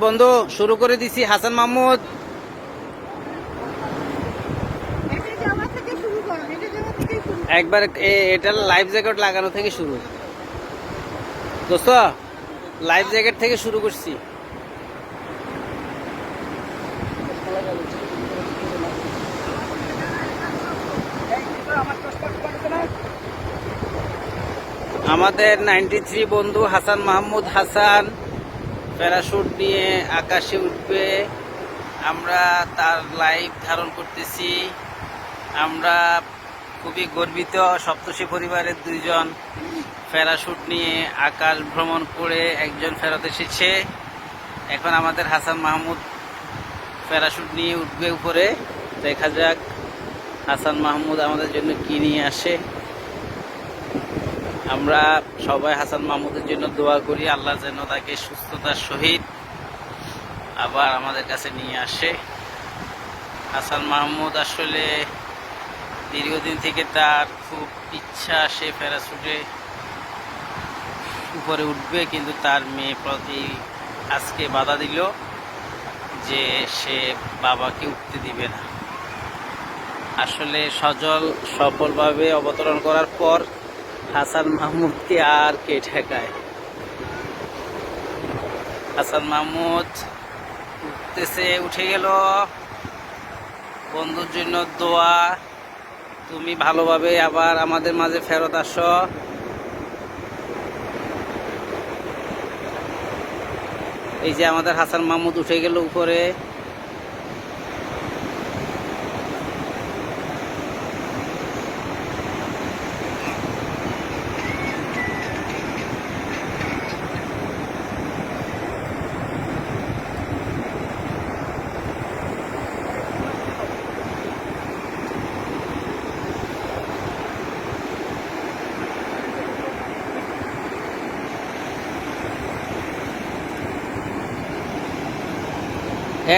বন্ধু শুরু করে দিছি হাসান মাহমুদ। একবার এটা লাইফ জ্যাকেট লাগানো থেকে শুরু, দোস্ত লাইফ জ্যাকেট থেকে শুরু করছি। আমাদের 93 বন্ধু হাসান মাহমুদ হাসান প্যারাশুট নিয়ে আকাশে উঠবে। আমরা তার লাইভ ধারণ করতেছি। আমরা খুবই গর্বিত, সপ্তর্ষি পরিবারের দুইজন প্যারাশুট নিয়ে আকাশ ভ্রমণ করে একজন ফেরত এসেছে। এখন আমাদের হাসান মাহমুদ প্যারাশুট নিয়ে উঠবে উপরে। দেখা যাক হাসান মাহমুদ আমাদের জন্য কি নিয়ে আসে। আমরা সবাই হাসান মাহমুদের জন্য দোয়া করি, আল্লাহ যেন তাকে সুস্থতার সহিত আবার আমাদের কাছে নিয়ে আসে। হাসান মাহমুদ আসলে দীর্ঘদিন থেকে তার খুব ইচ্ছা, সে প্যারাশুটে উপরে উঠবে, কিন্তু তার মেয়ে প্রতি আজকে বাধা দিল যে সে বাবাকে উঠতে দিবে না। আসলে সজল সফলভাবে অবতরণ করার পর হাসান মাহমুদকে আর কে ঠেকায়। হাসান মাহমুদ উঠতেছে, উঠে গেল। বন্ধুর জন্য দোয়া, তুমি ভালোভাবে আবার আমাদের মাঝে ফেরত আসো। এই যে আমাদের হাসান মাহমুদ উঠে গেল উপরে।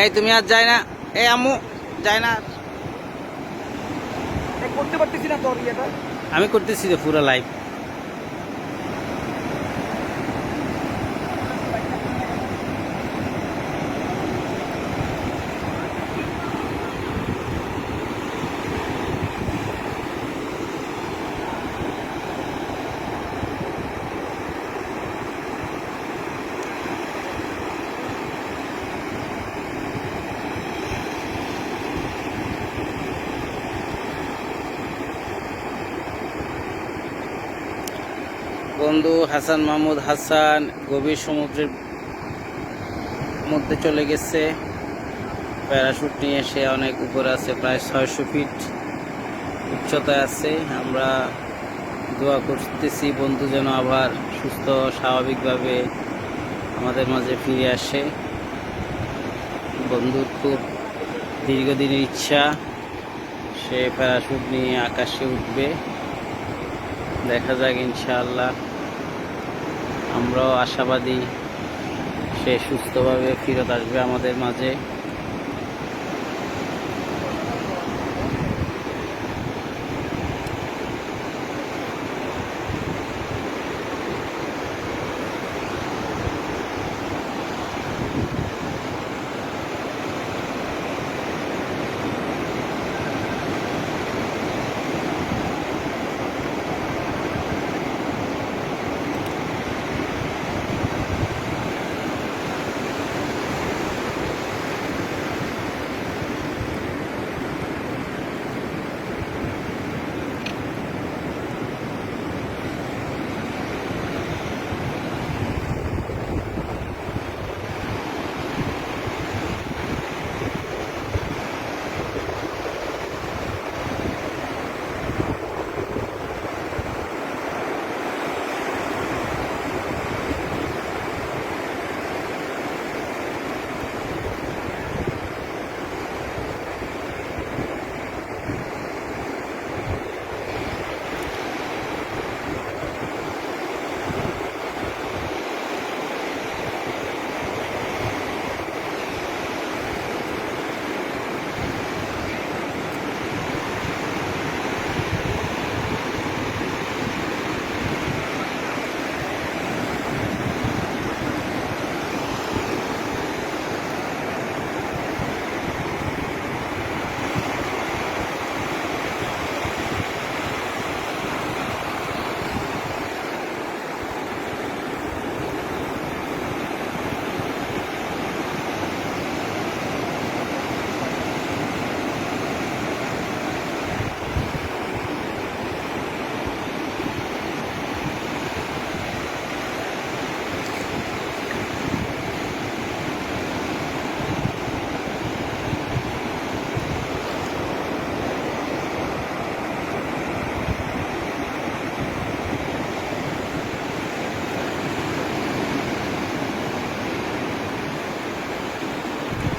এই তুমি আর যায় না, এই আম্মু যায় না, করতে পারতেছি না তোর ইয়েটা। আমি করতেছি যে পুরো লাইভ। বন্ধু হাসান মাহমুদ হাসান গভীর সমুদ্রের মধ্যে চলে গেছে। প্যারাশুট নিয়ে সে অনেক উপরে আছে, প্রায় 600 ফিট উচ্চতায় আছে। আমরা দোয়া করতেছি বন্ধু যেন আবার সুস্থ স্বাভাবিকভাবে আমাদের মাঝে ফিরে আসে। বন্ধুর খুব দীর্ঘদিনের ইচ্ছা, সে প্যারাশুট নিয়ে আকাশে উঠবে। দেখা যাক, ইনশাআল্লাহ আমরাও আশাবাদী সে সুস্থভাবে ফিরত আসবে আমাদের মাঝে।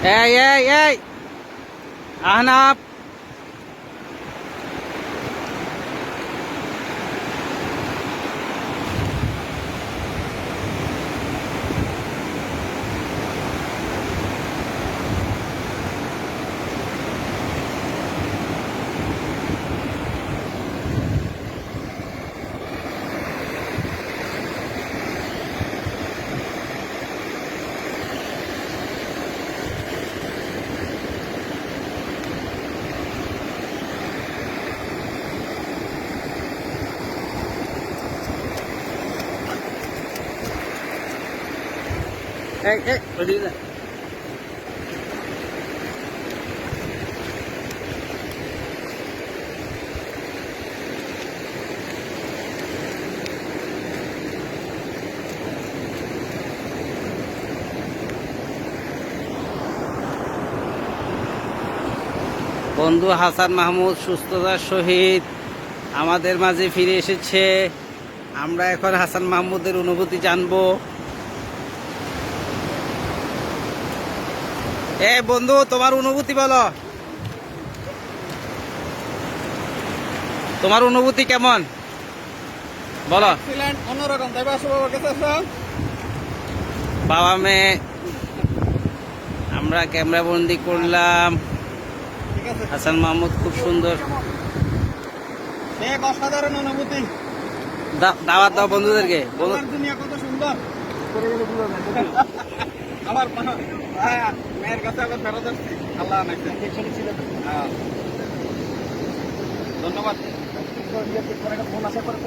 এই আহনাব, ওদিকে যা। বন্ধু হাসান মাহমুদ সুস্থতার সহিত আমাদের মাঝে ফিরে এসেছে। আমরা এখন হাসান মাহমুদের অনুভূতি জানবো। বন্ধু, তোমার অনুভূতি বলো, তোমার অনুভূতি কেমন বলো। অন্যরকম তাই বা বাবার কাছে আসলাম। বাবা মেয়ে আমরা ক্যামেরা বন্দি করলাম। ঠিক আছে, হাসান মাহমুদ খুব সুন্দর। এক অসাধারণ অনুভূতি। দাওয়াত দাও বন্ধুদেরকে। আমার দুনিয়া কত সুন্দর। আমার মেয়ের কাছে আবার ফেরত আসছি। আল্লাহ নাইছে। হ্যাঁ। ধন্যবাদ। ফোন আসার পরে